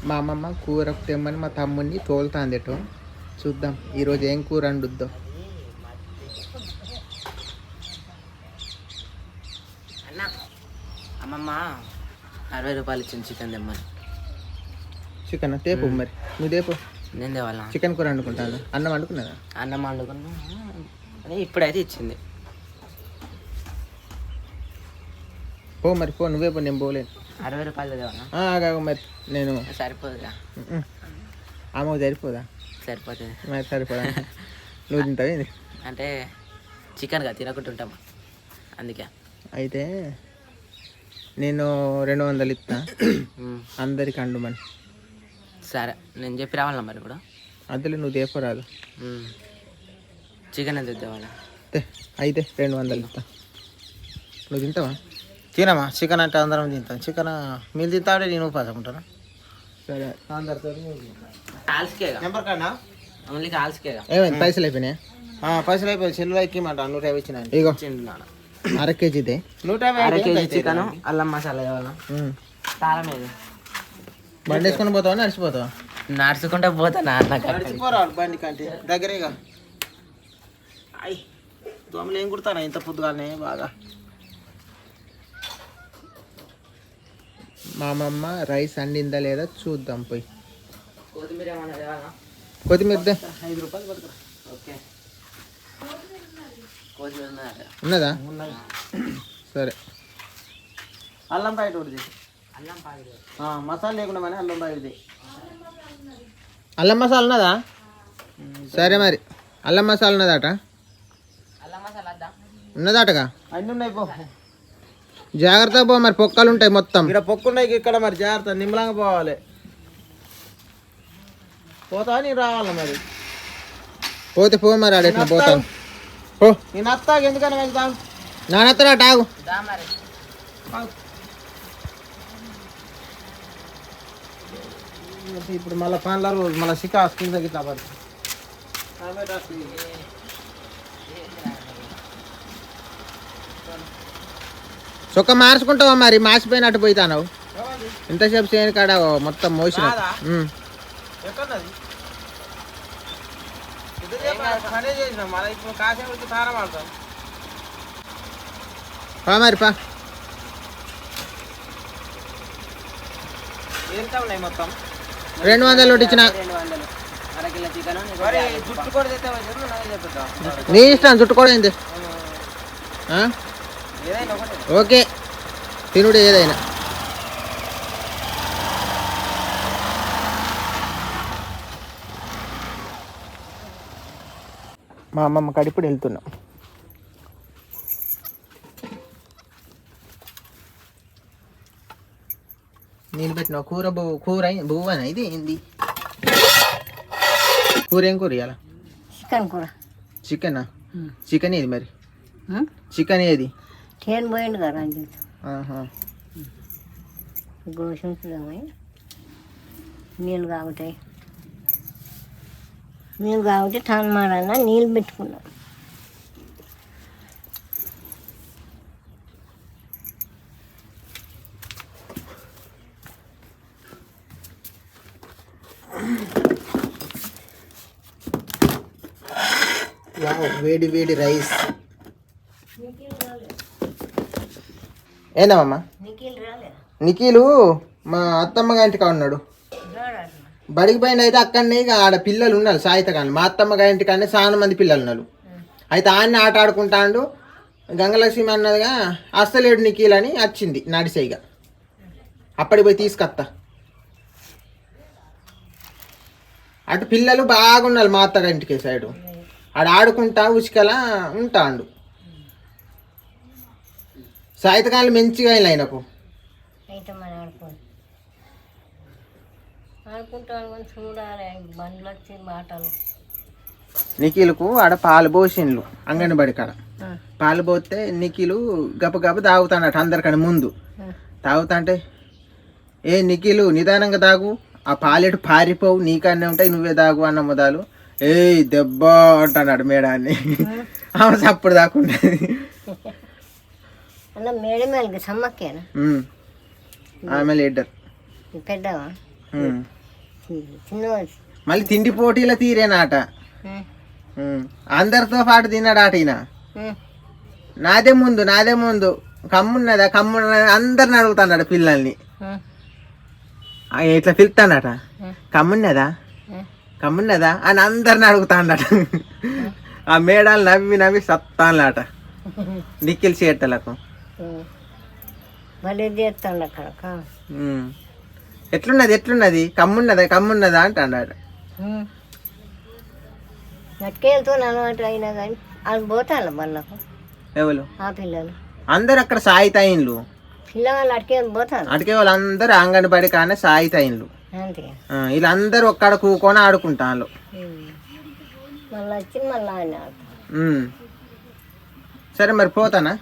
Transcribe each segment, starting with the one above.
మా అమ్మమ్మ కూర తెమ్మని మా తమ్ముడిని తోలుతాందిటో. చూద్దాం ఈరోజు ఏం కూర వండుద్దో. అన్న అమ్మమ్మ 60 రూపాయలు ఇచ్చింది చికెన్ తెమ్మని. చికెన్ తేపు మరి నువ్వు తేపు. నేను తేవాలా? చికెన్ కూర వండుకుంటాను. అన్నం వండుకున్నదా? అన్నం వండుకున్నా అని ఇప్పుడైతే ఇచ్చింది. పో మరి పో, నువ్వే పో, నేను పోలేను. 60 రూపాయలు తేవాలా? కాదు మరి నేను సరిపోదుగా. ఆమెకు సరిపోదా? సరిపోతుంది మరి సరిపోదా? నువ్వు తింటావు అంటే చికెన్గా తినకుంటుంటాం అందుకే. అయితే నేను 200 ఇస్తా అందరికి అండుమని. సరే నేను చెప్పి రావాలా మరి ఇప్పుడు? అందులో నువ్వు తేపరాదు. చికెన్ ఎంత తేవాలా? అయితే 200 ఇస్తా. నువ్వు తింటావా? తినమా చికెన్ అంటే అందరం తింటాం. చికెన్ మీరు తింటాడే నేను ఉపాసం ఉంటాను. సరే అందరితో కాల్స్కేగా నెంబర్ కన్నా ఓన్లీ కాల్స్కేగా. ఏమైంది పైసలు అయిపోయినాయి? పైసలు అయిపోయి చెల్లు ఎక్కిమంట 150 ఇచ్చిన. ఇగో అర కేజీదే 150 కేజీ చికెన్ అల్లం మసాలా కావాలా? కారం ఏది? బండి వేసుకొని పోతావా నడిచిపోతావా? నడుచుకుంటా పోతానా? నడిచిపోరాడు బండి కంటే దగ్గరేగా. అయ్యి దోమలు ఏం కుడతానా ఇంత పొద్దుగానే బాగా. మా అమ్మమ్మ రైస్ అండిందా లేదా చూద్దాం పోయి. కొత్తిమీర ఏమన్నా తేవాలా? కొత్తిమీర 5 రూపాయలు పడుతుంది. ఓకే కొత్తిమీర ఉన్నదా? ఉన్నది. సరే అల్లం ప్యాకెట్ ఒకటి. అల్లం ప్యాకెట్ మసాలా లేకుండా మరి అల్లం ప్యాకెట్. అల్లం మసాలా ఉన్నదా? సరే మరి అల్లం మసాలా ఉన్నదాట? అల్లం మసాలా ఉన్నదాటగా? అన్నీ ఉన్నాయి పో. జాగ్రత్త పో మరి పొక్కలు ఉంటాయి మొత్తం. ఇక్కడ పొక్కున్నాయి ఇక్కడ మరి జాగ్రత్త నిమ్మలంగా పోవాలి. పోతా నేను రావాలా మరి? పోతే పో మరి ఆడెట్లా పోతాను. పో నేను అత్తాకు ఎందుకని వెళ్తాను. నానత్తరా టాగు. ఇప్పుడు మళ్ళీ పండ్లరు మళ్ళీ చికా కింద గిట్లా పడుతుంది. చొక్క మార్చుకుంటావా మరి? మాసిపోయినట్టు పోయితావు ఇంతసేపు చేయని కాడ మొత్తం మోసిన. పా మరి పా. మొత్తం 200 ఒకటి ఇచ్చిన. 200 అరకిలో చికెన్. జుట్టు కూడా తెస్తే నీ ఇష్టం చుట్టుకోవడం. ఓకే తినుడు ఏదైనా. మా అమ్మమ్మ కడిప్పుడు వెళ్తున్నాం. నేను పెట్టిన కూర కూర బువ్వనా ఇది ఏంది? కూర ఏం కూర ఇవ్వాలా? చికెన్ కూర. చికెనా? చికెన్ ఏది మరి? చికెన్ ఏది? ట్రైన్ పోయిండు కదా అని గోషుదామని నీళ్ళు కాగుతాయి. నీళ్ళు కాగితే టాన్ మాడన్నా నీళ్ళు పెట్టుకున్నాం. వేడి వేడి రైస్. ఏందమ్మా? నిఖిలు మా అత్తమ్మ గారింటికి ఉన్నాడు. బడికి పోయిన అయితే అక్కడనే ఇక ఆడ పిల్లలు ఉన్నారు సాయిత కానీ. మా అత్తమ్మ గారింటి కానీ చాలా మంది పిల్లలు ఉన్నారు. అయితే ఆయన్ని ఆట ఆడుకుంటాడు. గంగలక్ష్మి అన్నదిగా అస్సలేడు నిఖిల్ అని వచ్చింది నడిసేయిగా. అప్పటికి పోయి తీసుకొస్తా. అటు పిల్లలు బాగున్నారు మా అత్తగారింటికి సైడు. ఆడ ఆడుకుంటా ఉచికలా ఉంటాడు. సాయితకాలు మంచిగా ఆయనకు. అయితే మనం ఆడుకుంటాను చూడాలి బండ్లు వచ్చి మాటలు. నిఖిల్కు ఆడ పాలు పోసిండ్లు అంగన్వాడి కాడ. పాలు పోతే నిఖిలు గప్ప తాగుతాడట అందరికన్నా ముందు. తాగుతాంటే ఏ నిఖిలు నిదానంగా తాగు, ఆ పాలెటు పారిపోవు, నీకన్నే ఉంటాయి, నువ్వే తాగు అన్న మొదలు. ఏ దెబ్బ అంటాడు మేడాన్ని. ఆమె సప్పుడు దాకుండేది. అలా మేడమేళకి సమ్మక్కేనా? ఆమె లీడర్ పెద్దవా? చిన్నవాడు. మళ్ళీ తిండి పోటీల తీరేనాట. అందరితో పాటు తిన్నాడాట ఈయన. నాదే ముందు కమ్మున్నదా అందరిని అడుగుతాడట పిల్లల్ని. ఇట్లా పిలుతాడట, కమ్మున్నదా అని అందరిని అడుగుతాడట. ఆ మేడాలు నవ్వి సత్తాన్లాట నిఖిల్ చేటలకు. భలే చేస్తాడు అక్కడ. ఎట్లున్నది కమ్మున్నదా అంటాడు. నట్టుకెళ్తూ అలవాటు అయినా కానీ వాళ్ళు పోతాను వాళ్ళకు. ఎవరు? ఆ పిల్లలు అందరు అక్కడ సాయితాయిన్లు. పిల్లవాళ్ళు అటుకెళ్ళి పోతాను. అటుకే వాళ్ళందరూ అంగన్వాడి కానీ సాయితాయిన్లు. అంతే. వీళ్ళందరూ ఒక్కడ కూకొని ఆడుకుంటాను. మళ్ళీ వచ్చి మళ్ళీ ఆయన ఆడుతాను. సరే మరి పోతానా?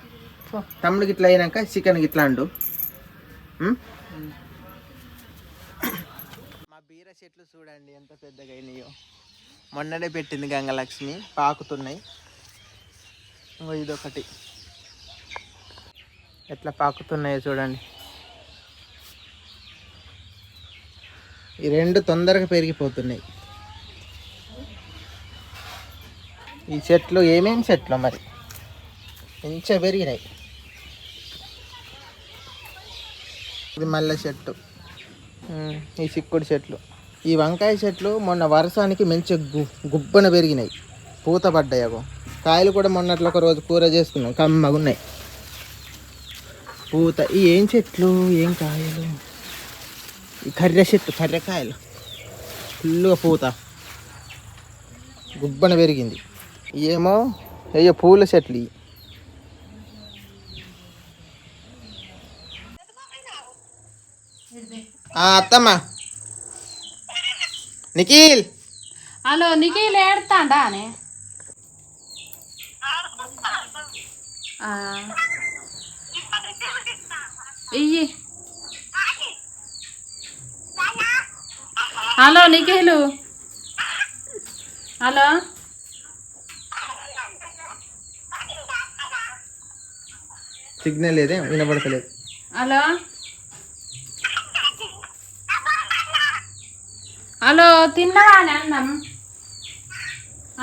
తమ్ముడికి ఇట్లా అయినాక చికెన్ గిట్లా అండు. మా బీర చెట్లు చూడండి ఎంత పెద్దగా అయినాయో. మొన్ననే పెట్టింది గంగలక్ష్మి, పాకుతున్నాయి. ఇదొకటి ఎట్లా పాకుతున్నాయో చూడండి. ఈ రెండు తొందరగా పెరిగిపోతున్నాయి. ఈ చెట్లు ఏమేమి చెట్లు మరి మంచిగా పెరిగినాయి. ఇది మల్లె చెట్టు, ఈ చిక్కుడు చెట్లు, ఈ వంకాయ చెట్లు మొన్న వర్షానికి మంచిగా గుబ్బన పెరిగినాయి, పూత పడ్డాయి. కాయలు కూడా మొన్నట్లో ఒక రోజు కూర చేసుకున్నాం, కమ్మగున్నాయి పూత. ఈ ఏం చెట్లు ఏం కాయలు? ఈ కర్రె చెట్టు, కర్రెకాయలు ఫుల్లుగా పూత గుబ్బన పెరిగింది. ఏమో అయ్యో పూల చెట్లు. అత్తమ్మ, నిఖిల్. హలో నిఖిల్ ఏడుతాడా అని? ఇయ్యి. హలో నిఖిలు. హలో సిగ్నల్ లేదే, వినబడతలేదు. హలో హలో తిన్నావా అని అన్నం?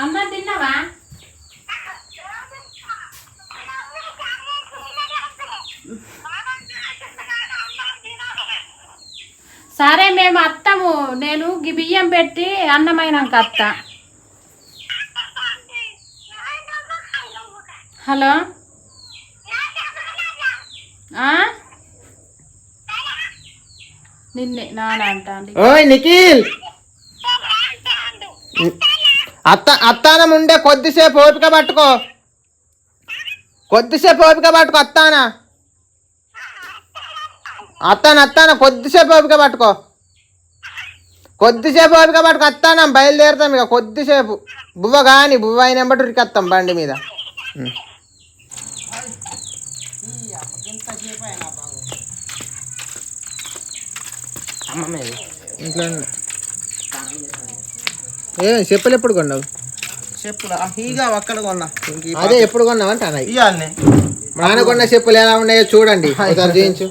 అన్నం తిన్నావా? సరే మేము అత్తము, నేను బియ్యం పెట్టి అన్నమైనాక అత్త. హలో నిన్నే నాన్న అంటాండి. ఓయ్ నిఖిల్, అత్తానం ఉండే కొద్దిసేపు ఓపిక పట్టుకో, అత్తాన కొద్దిసేపు ఓపిక పట్టుకో, అత్తానం బయలుదేరుతాం ఇక కొద్దిసేపు. బువ్వ అయిన బట్టి ఉరికొస్తాం బండి మీద. ఇంట్లో చెప్పులు ఎప్పుడు కొన్నావు? చెప్పులు ఇక అక్కడ కొన్నా. అదే ఎప్పుడు కొన్నావు అంటే ఇవన్నీ నాన్న కొన్న చెప్పులు ఎలా ఉన్నాయో చూడండి, చూపించు.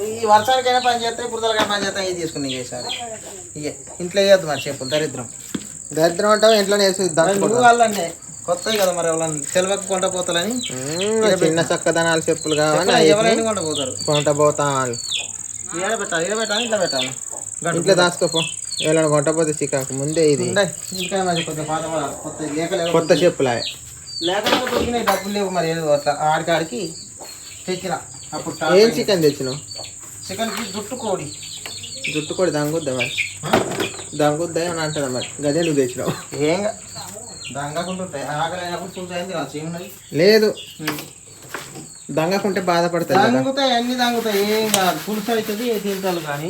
ఈ వర్షానికైనా పని చేస్తాయి, బురదలకైనా పని చేస్తాయి. ఇది తీసుకుని ఈసారి ఇక ఇంట్లో వేయద్దు మరి చెప్పులు. దరిద్రం అంటావు ఇంట్లోనే వేసి వాళ్ళండి కొత్తవి కదా మరి ఎవరన్నా సెలవుకి కొంట పోతాలని చిన్న చక్కదనాలు చెప్పులు కావాలి, ఎవరైనా కొంట పోతారు. కొంట పోతాను. పెట్టాలి ఇట్లా పెట్టాలి. ఇంట్లో దాచుకోపో, ఎవరైనా కొంటపోతే చికాకు. ముందే ఇది కొత్త చెప్పులా లేకపోతే దొరికినాయి, డబ్బులు లేవు మరి ఏదో అట్లా ఆడికాడికి తెచ్చిన. అప్పుడు ఏం చికెన్ తెచ్చినావు? చికెన్కి జుట్టు కోడి దంగుద్దా మరి? దంగుద్దా అని అంటుందా మరి? గదే నువ్వు తెచ్చినావు. ఏం దంగకుంటుంటాయి, ఆకలి అయినప్పుడు చూసాయి లేదు, దంగకుంటే బాధపడతాయి. దంగుతాయి, అన్ని దంగుతాయి, ఏం కాదు. పులుసు అవుతుంది తింటాను కానీ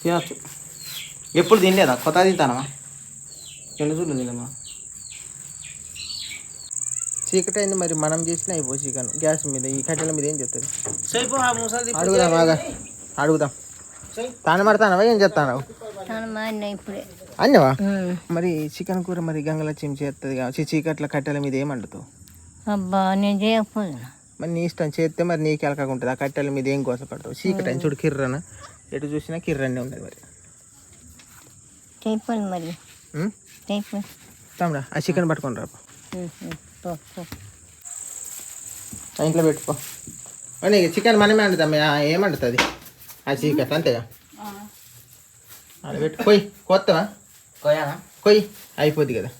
తినచ్చు. ఎప్పుడు తినలేదా? కొత్త తింటానమ్మా, రెండు చూడలు తినమ్మా. చీకటి అయింది మరి, మనం చేసిన అయిపో చికెన్ గ్యాస్ మీద, ఈ కట్టెల మీద ఏం చెప్తుంది? అడుగుదాం. తాను మడతానవా ఏం చెప్తాను? ఇప్పుడే అన్నవా? మరి చికెన్ కూర మరి గంగలక్ష్మి చేస్తుంది కాబట్టి చీకట్ల కట్టెల మీద ఏమండుతావు? అబ్బా నేను చేయకపోదు. మరి నీ ఇష్టం చేస్తే మరి నీకు ఎలకగా ఉంటుంది. ఆ కట్టెల మీద ఏం కోసపడతావు? చీకటి అని చూడు, కిర్రన ఎటు చూసినా కిర్రన్నే ఉన్నది మరి. చెప్పండి మరి చెప్పండి. తమ్ముడా ఆ చికెన్ పట్టుకొని రాపో, ఇంట్లో పెట్టుకో. నీకు చికెన్ మనమే వండుతాం, ఏమంటుంది ఆ చికెన్ అంతేగా. అది పెట్టు, కొయ్యి కొత్తవా కోయాలా కొయ్యి, అయిపోద్ది కదా.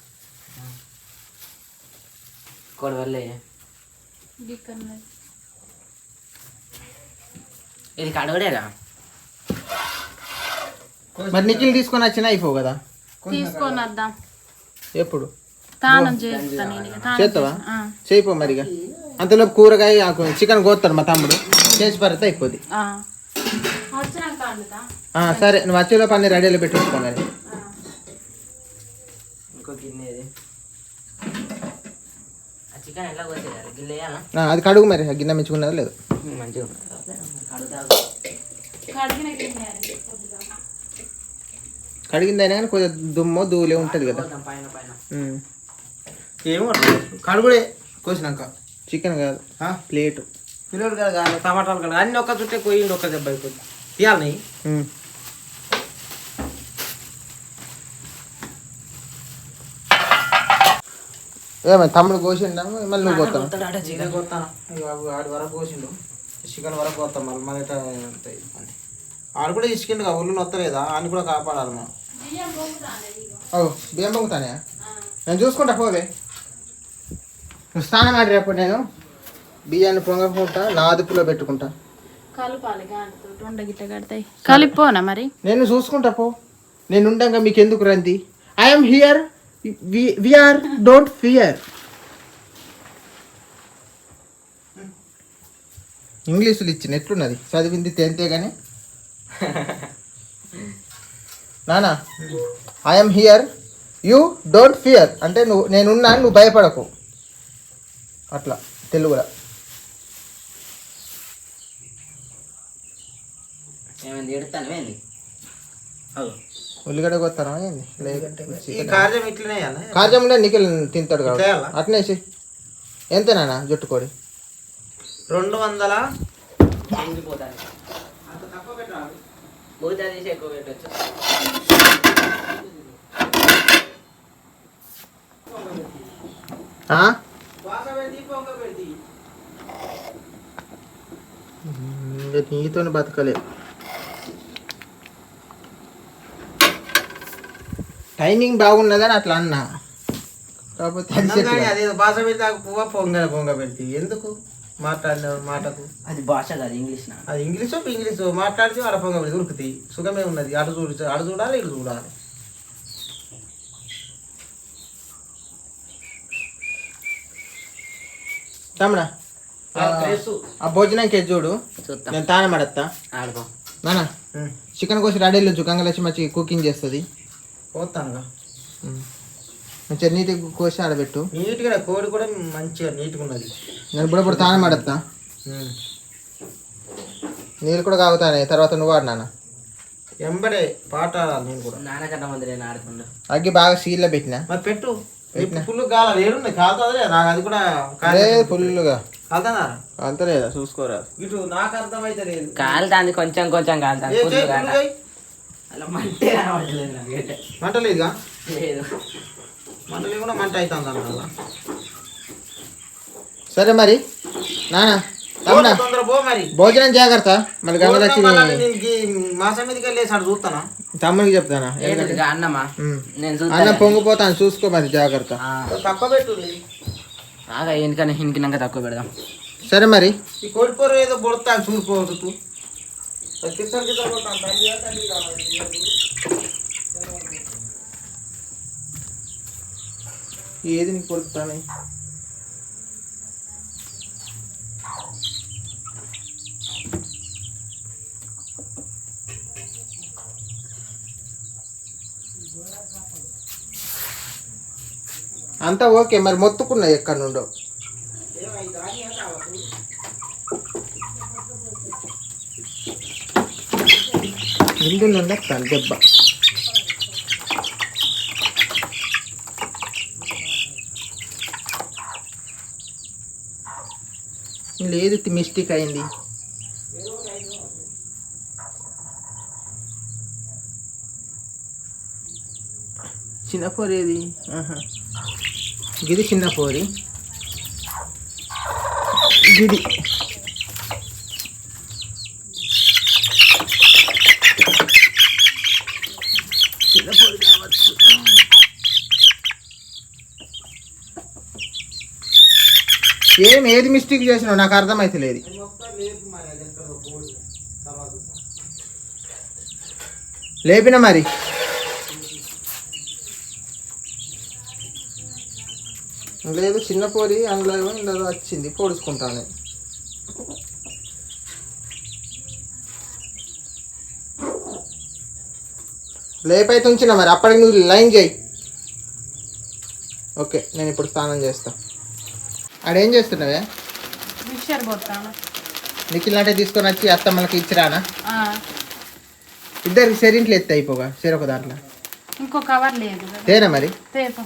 కొడవల్లే ఇది కడవడేరా. మరి నిఖిల్ తీసుకొని వచ్చినా అయిపోవు కదా. తీసుకొని వద్దాం. ఎప్పుడు తానం చేస్తాను నేను ఇక. తానం చేస్తావా? చేస్తా. చేయిపో మరిగా. అంతలో కూరగాయ చికెన్ కోస్తాడు మా తమ్ముడు, చేసి పడితే అయిపోద్ది. వచ్చినాక వండుతా. సరే నువ్వు వచ్చేలోపు అన్ని రెడీలో పెట్టేసుకో మరి. ఇంకో గిన్నె చికెన్ ఎలా కోసేయాలి గిన్నె వేయాలా? అది కడుగు మరి, ఆ గిన్నె మెచ్చుకున్నదా లేదు. మంచిగా కడిగిన గిన్నె అది కొద్దిగా. కడిగిందైనా కానీ కొద్దిగా దుమ్మో ధూళి ఉంటుంది కదా. పైన పైన ఏమో కడుగుడే కోసినాక. చికెన్ కాదు ప్లేటు. పిల్లలు కదా టమాటాలు కదా అన్ని ఒక్క చుట్టే కొయ్యిండి, ఒక్క దెబ్బ అయిపోతుంది. తీయాలి ఏమైనా తమ్ముడు కోసిండా మళ్ళీ నువ్వు కోస్తాను. చికెన్ కొత్తాను ఆడి వరకు కోసిండు, చికెన్ వరకు కోస్తాం మళ్ళీ మళ్ళీ ఆడు కూడా ఇసుకిండు ఒళ్ళు నొత్తలేదా అని కూడా కాపాడాలి మనం. బియ్యం పొంగుతానే నేను చూసుకుంటా పోవే. నువ్వు స్నానం ఆడి రేపు నేను బియ్యాన్ని పొంగకుంటా నా అదుపులో పెట్టుకుంటా. కలపాలి గాంతో రెండు గిట్ల కడతాయి. కలిపోనా మరి నేను చూసుకుంటా పో. నేను ఉండగా మీకు ఎందుకు రంది. I'm here, we're, don't fear. ఇంగ్లీషులు ఇచ్చిన ఎట్లున్నది, చదివింది 10th కానీ. నానా I'm here, you don't fear అంటే నేనున్నాను, నువ్వు భయపడకు. అట్లా తెలుగులో. ఏమైంది ఎడతాను ఏంది? ఉల్లిగడ్డ కొత్తాను ఏంది. కార్యం ఇట్లనే కార్యంలో నిఖిల్ తింటాడు కాబట్టి అట్నేసి. ఎంత నాన్న జుట్టుకోడి? 200 పోతాను. అంత తక్కువ పెట్టాలి, బహుశా తీసి ఎక్కువ పెట్టచ్చు. నీతో బతకలే. టైమింగ్ బాగున్నదని అట్లా అన్నా, కాకపోతే అదే భాష పెడితే పువ్వ పొంగ పెడితే ఎందుకు మాట్లాడిన మాటకు. అది భాష కాదు ఇంగ్లీష్. అది ఇంగ్లీష్ మాట్లాడితే ఆడ పొంగ పెడితే ఉరుకుతాయి. సుఖమే ఉన్నది. అటు చూడాలి ఇటు చూడాలి. తమ్ముడా ఆ భోజనానికి చూడు, నేను తానే మడత్తా. నానా చికెన్ కోసి రెడీలు గంగలక్ష్మి మంచి కుకింగ్ చేస్తుంది. పోతానుగా మంచిగా నీట్గా కోసి ఆడబెట్టు. నీట్గా కోడి కూడా మంచిగా నీట్గా ఉన్నది. నేను ఇప్పుడు తానే మడత్తా. నీళ్ళు కూడా కాగుతానే, తర్వాత నువ్వు ఆడు నాన్న. ఎంబడే పాట నేను కూడా నాన్నకట్ట మంది నేను ఆడుతుండ. అగ్గి బాగా సీల్లో పెట్టినా. మరి పెట్టు ఫుల్ కాల వేరుంది కాలుతుంది. నాకు అది కూడా ఫుల్గా కాలుతుందా? కాలుతలేదా చూసుకోరా. ఇటు నాకు అర్థమైతే లేదు. కాలుతాంది కొంచెం కొంచెం కాలుతాంది. అలా మంటే మంట లేదుగా. లేదు మంట లేకుండా మంట అవుతుంది అన్న. సరే మరి నాన్న తొందర పో మరి. భోజనం జాగ్రత్త. మళ్ళీ గంగలక్ష్మి మాసం మీదకి వెళ్ళేసి అటు చూస్తానా, తమ్ముడికి చెప్తానా. అన్నమా అన్నం పొంగిపోతాను చూసుకో మరి జాగ్రత్త. తక్కువ పెట్టు. ఎందుకని ఇంకినాక తక్కువ పెడదాం. సరే మరి ఈ కోడిపూర ఏదో పొడతాను చూసుకోవచ్చు. ఏది నీకు కొడుతాను. అంతా ఓకే మరి. మొత్తుకున్నా ఎక్కడి నుండో. ముందు నుండి దెబ్బ. లేదు మిస్టేక్ అయింది. చిన్న పోరి ఏది? గిది చిన్న పోరి, గిది చిన్న పోరి కావచ్చు. ఏది మిస్టేక్ చేసినావు నాకు అర్థమైతలేదు. లేపిన మరి లేదు, చిన్న పోరి అందులో ఇలా వచ్చింది, పొడుచుకుంటాను. లేపైతే ఉంచిన మరి, అప్పటికి నువ్వు లైన్ చేయి. ఓకే, నేను ఇప్పుడు స్నానం చేస్తా. ఆడేం చేస్తున్నావే? మిక్చర్ పోతాను. నిఖిల్ అంటే తీసుకొని వచ్చి అత్తమ్మలకి ఇచ్చిరానా? ఇద్దరికి సెరింట్లు ఎత్తే అయిపోగా చెరొక దాంట్లో. ఇంకో కవర్ లేదు తేనా మరి? తేపో.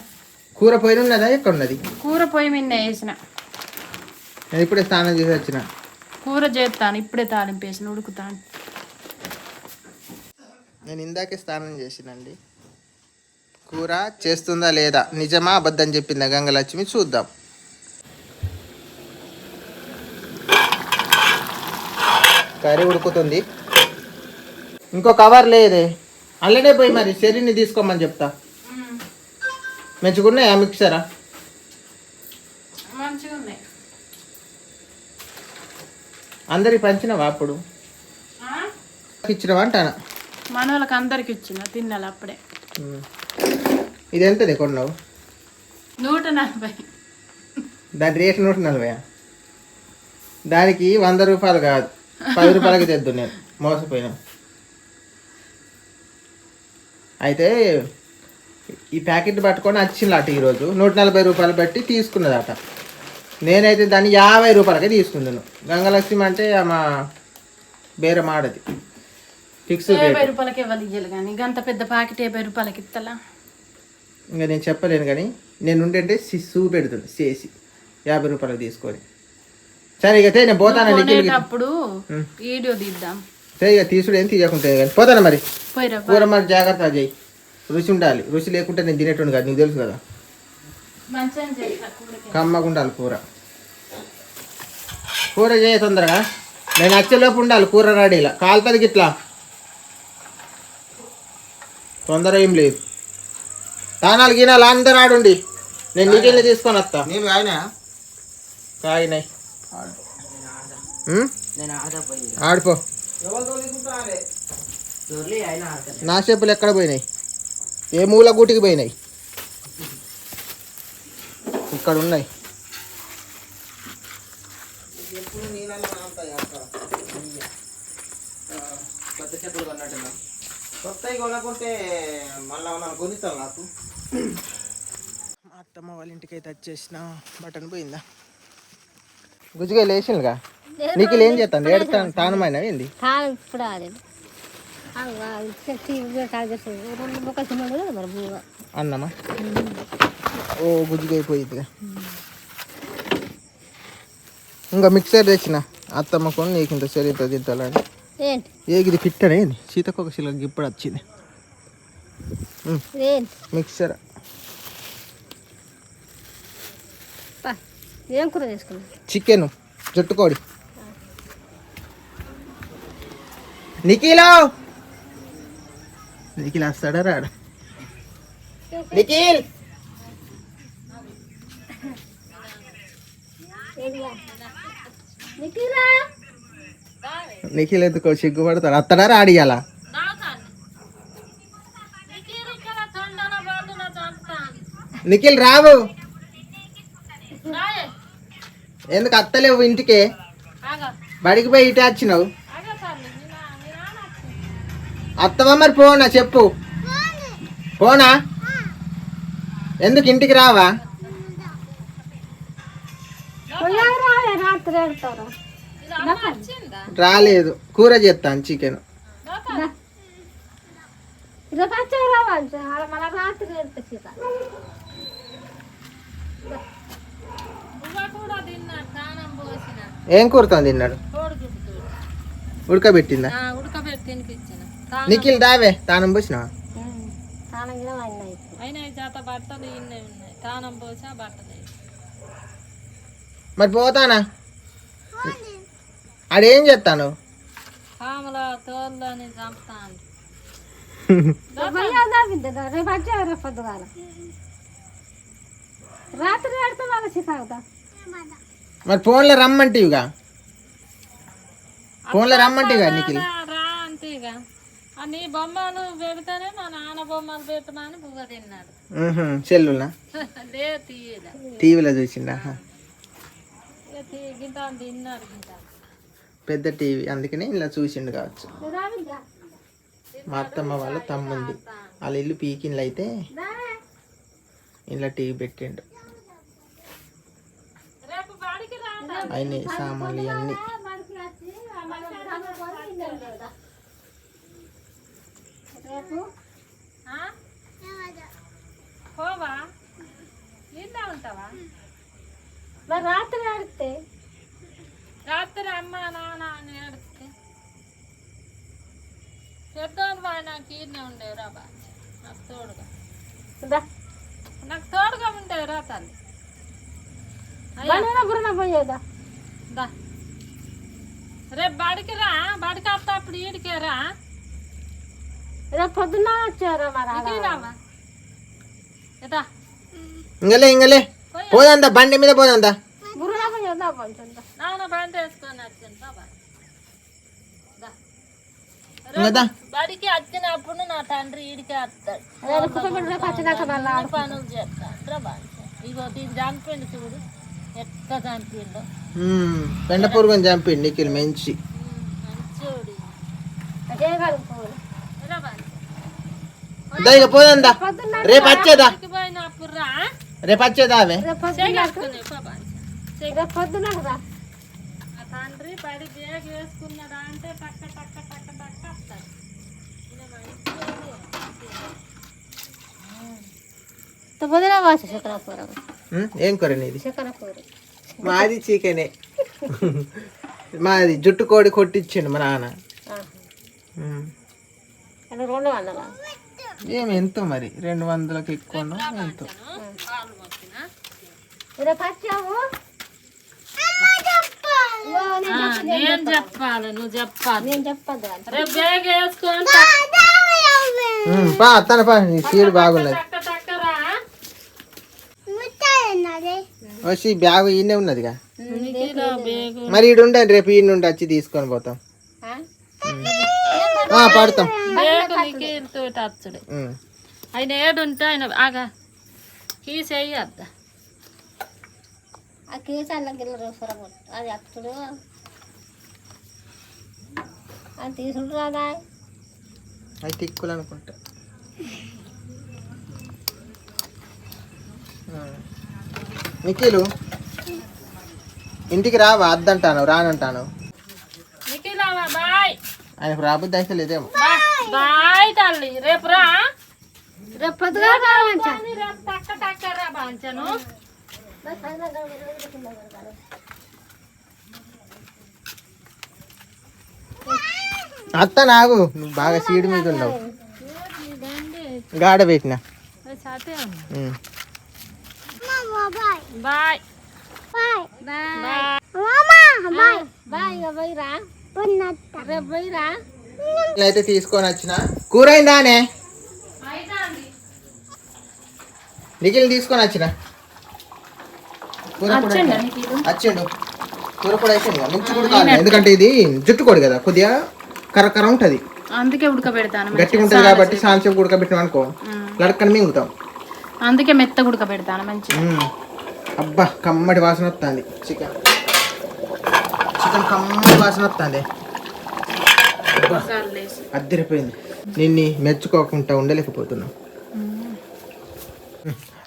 కూర పొయ్యి ఉన్నదా? ఎక్కడ ఉన్నది కూర పొయ్యి మీద వేసిన. నేను ఇప్పుడే స్నానం చేసి వచ్చిన. కూర చేస్తాను, ఇప్పుడే తాలింపు వేసిన, ఉడుకుతాను. నేను ఇందాకే స్నానం చేసినండి. కూర చేస్తుందా లేదా, నిజమా అబద్ధం చెప్పిందా గంగలక్ష్మి, చూద్దాం. కర్రీ ఉడుకుతుంది. ఇంకో కవర్ లేదే, అల్లనే పోయి మరి చెర్రీని తీసుకోమని చెప్తా. మంచిగున్నాయా మిక్సరా? మంచిగా ఉన్నాయి. అందరికి పంచినవా? అప్పుడు ఇచ్చినవా అంటానా? మన వాళ్ళకి అందరికి ఇచ్చిన, తినాలి అప్పుడే. ఇది ఎంతది కొన్నావు? 140. దాని రేట్ 140. దానికి 100 రూపాయలు కాదు, 10 రూపాయలకి తెద్దు. నేను మోసపోయినా. అయితే ఈ ప్యాకెట్ పట్టుకొని వచ్చిందట ఈరోజు, 140 రూపాయలు పెట్టి తీసుకున్నదట. నేనైతే దాన్ని 50 రూపాయలకే తీసుకున్నాను. గంగలక్ష్మి అంటే మా బేరం ఆడది, ఫిక్స్ 50 రూపాయలకి ఇవ్వాలి ఇయ్యాలి, కానీ గంత పెద్ద ప్యాకెట్ 50 రూపాయలకి ఇస్తలా. ఇంకా నేను చెప్పలేను, కానీ నేను ఉండే సిస్సు పెడుతుంది చేసి 50 రూపాయలు తీసుకొని. సరే ఇక నేను పోతాను. అప్పుడు వీడియో తీద్దాం. సరే ఇక తీసుడు ఏం తీయకుంటే కానీ పోతాను మరి. పోయిరా. కూర మరి జాగ్రత్త చేయి, రుచి ఉండాలి. రుచి లేకుంటే నేను తినేటోడు కాదు, నీకు తెలుసు కదా. మంచిగా చేస్తా కూరకి. కమ్మగా ఉండాలి కూర. కూర చేయ తొందరగా, నేను వచ్చేలోపు ఉండాలి కూర రెడీలా. కాలుతుంది గిట్లా, తొందర ఏం లేదు. తానాలు గినాలు అందరు ఆడుండి, నేను నీకెళ్ళి తీసుకొని వస్తా. నేను ఆయన కాగినాయి నేను ఆడపోయి ఆడిపో. నా చెప్పులు ఎక్కడ పోయినాయి? ఏ మూల గూటికి పోయినాయి? ఇక్కడ ఉన్నాయి. కొత్త చెప్పులు కొన్నట్టున్నా. కొత్తవి కొనకుంటే మళ్ళీ మనం కొనిస్తాం. నాకు మా అత్తమ్మ వాళ్ళ ఇంటికి అయితే వచ్చేసిన. బటన్ పోయిందా? గుజ్జుగా లేచిందిగా. నీకు ఏం చేస్తాను? ఏడుతాను తానమైన ఏంది? ఇప్పుడు అన్నమా? ఓ గుజ్జుగా అయిపోయిందిగా. ఇంకా మిక్సర్ తెచ్చిన అత్తమ్మ కొని, నీకు ఇంత శరీరంతో తింటాలని. ఏగిది పిట్టనే సీతకొక శిలకి ఇప్పుడు వచ్చింది మిక్సర్. ఏం కూర చేసుకున్నా? చికెన్ జుట్టుకోడి. నిఖిల్ నిఖిల్ వస్తాడా రాడా? నిఖిల్ నిఖిల్ ఎందుకో సిగ్గుపడతాడు. అత్తడా రాడియాలా? నిఖిల్ రావు. ఎందుకు అత్తలేవు ఇంటికే? బడికి పోయి ఇటే వచ్చినావు. అత్తవా మరి? పోనా చెప్పు. పోనా? ఎందుకు ఇంటికి రావా? రాలేదు. కూర చేస్తాను చికెన్. ఏం కూరతో తిన్నాడు? ఉడకబెట్టిందా? నిఖిల్ దావే తానం పోసినా. అయినా ఈ జాత బట్టలు ఇన్నే ఉన్నాయి తానం పోసా బట్టలు మరి పోతానా ఆడేం చేస్తాను పాముల తోళ్ళని చంపుతాను రేపు వచ్చా రేపు పొద్దుగాల రాత్రి ఆడితే వాళ్ళ చికాకుతా మరి ఫోన్లో రమ్మంటివిగా ఫోన్లో రమ్మంటివిగా నీకు రా అంతేగా నీ బొమ్మలు పెడితేనే మా నాన్న బొమ్మలు పెట్టమని బువ్వ తిన్నాడు సెల్లులా లే తీయలే టీవీలో చూసిండా గింత తిన్నాడు గింత పెద్ద టీవీ అందుకనే ఇలా చూసిండు కావచ్చు మా అత్తమ్మ వాళ్ళ తమ్ముంది వాళ్ళ ఇల్లు పీకిన్లు అయితే ఇలా టీవీ పెట్టిండు రేపు బాడికి రా అయినా సామాన్లు ఇవన్నీ పోవా ఇందా ఉంటావా మరి రాత్రి ఆడితే రాత్రి అమ్మ నాన్న అని ఏడిస్తే పెద్దోని బాగా నాకు ఈయనే ఉండేవి బా నాకు తోడుగా నాకు తోడుగా ఉండేవి రా తల్లి పోయేదా దా రేపు బడికి రా బడికి వస్తా అప్పుడు ఈడికే రా రేపు పొద్దున్న వచ్చారా మరి ఇటు రావా ఎదా ఇంగలే పోదందా బండి మీద పోదందా బుర్ర పోయేదా కొంచెం నాన్న బండి వేసుకొని వచ్చాను బాబా ఇంకదా బడికి వచ్చినప్పుడు నా తండ్రి ఈడికే వస్తాడు వచ్చినాక మళ్ళీ పనులు చేస్తాడు రా ఇగో దీన్ని చంపిండు చూడు ఎట్లా చంపిండు పెండ పురుగుని చంపిండు నీకు మంచి మంచోడు ఇక పోదందా రేపు వచ్చేదా పోయినప్పుడు రా రేపు వచ్చేదా అవే రేపు పొద్దున రా ఆ తండ్రి బడి బేగ వేసుకున్నాడా అంటే టక్క టక్క టక్క టక్క వస్తాడు పొద్దున వాసు శుక్రకూర ఏం కూర నీది శుక్రకూర మాది చికెనే మాది జుట్టు కోడి కొట్టించిండు మా నాన్న 200 ఏమి ఎంతో మరి 200కి ఎక్కువ ఎంతో రేపు వచ్చాము నేను చెప్పాలి నువ్వు చెప్పాలి నేను చెప్పద్దు రేపు బేగ వేసుకొని పా అత్తన పా సీడు బాగున్నది టక్క టక్క రా వచ్చి బ్యాగ్ ఈయనే ఉన్నదిగా బేగు మరి ఈడు ఉండండి రేపు ఈ నుండి వచ్చి తీసుకొని పోతాం పడతాం బేగు నీకు తోటి వచ్చుడు ఆయన ఏడుంటే ఆయన ఆగా కీస్ వేయద్దా ఆ కేసాల గిన్నె సొరగొట్టు అది అచ్చుడు అది తీసుకుంటు రాదా అవి తిక్కులు అనుకుంటా నిఖిలు ఇంటికి రావా అద్దంటాను రానంటాను నిఖిలావా బాయ్ ఆయనకు రాబుద్ది అయితే లేదేమో బాయ్ తల్లి రేపు రా రేపు పొద్దుగా రేపు టక్క టక్క రా బాంచను అత్త నాకు నువ్వు బాగా సీడ్ మీద ఉన్నావు గాడ పెట్టిన బాయ్ రేపు పోయిరా అయితే తీసుకొని వచ్చిన కూర అయిందానే నిఖిల్ తీసుకొని వచ్చిన కూర కూడా వచ్చిండు కూర కూడా అయిపోయింది మంచి కూడా ఎందుకంటే ఇది జుట్టు కొడు కదా కొద్దిగా కర్ర ఉంటది అందుకే ఉడకబెడతాను గట్టిగా ఉంటది కాబట్టి సాంసం ఉడకబెట్టినాం అనుకో లడక్కని మింగుతాం అందుకే మెత్తగా ఉడకబెడతాను మంచిగా అబ్బా కమ్మటి వాసన వస్తుంది చికెన్ కమ్మటి వాసన వస్తుంది అద్దరిపోయింది నిన్ను మెచ్చుకోకుండా ఉండలేకపోతున్నా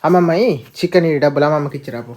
అమ్మమ్మాయి చికెన్ డబ్బులు అమ్మమ్మకి ఇచ్చిరాపు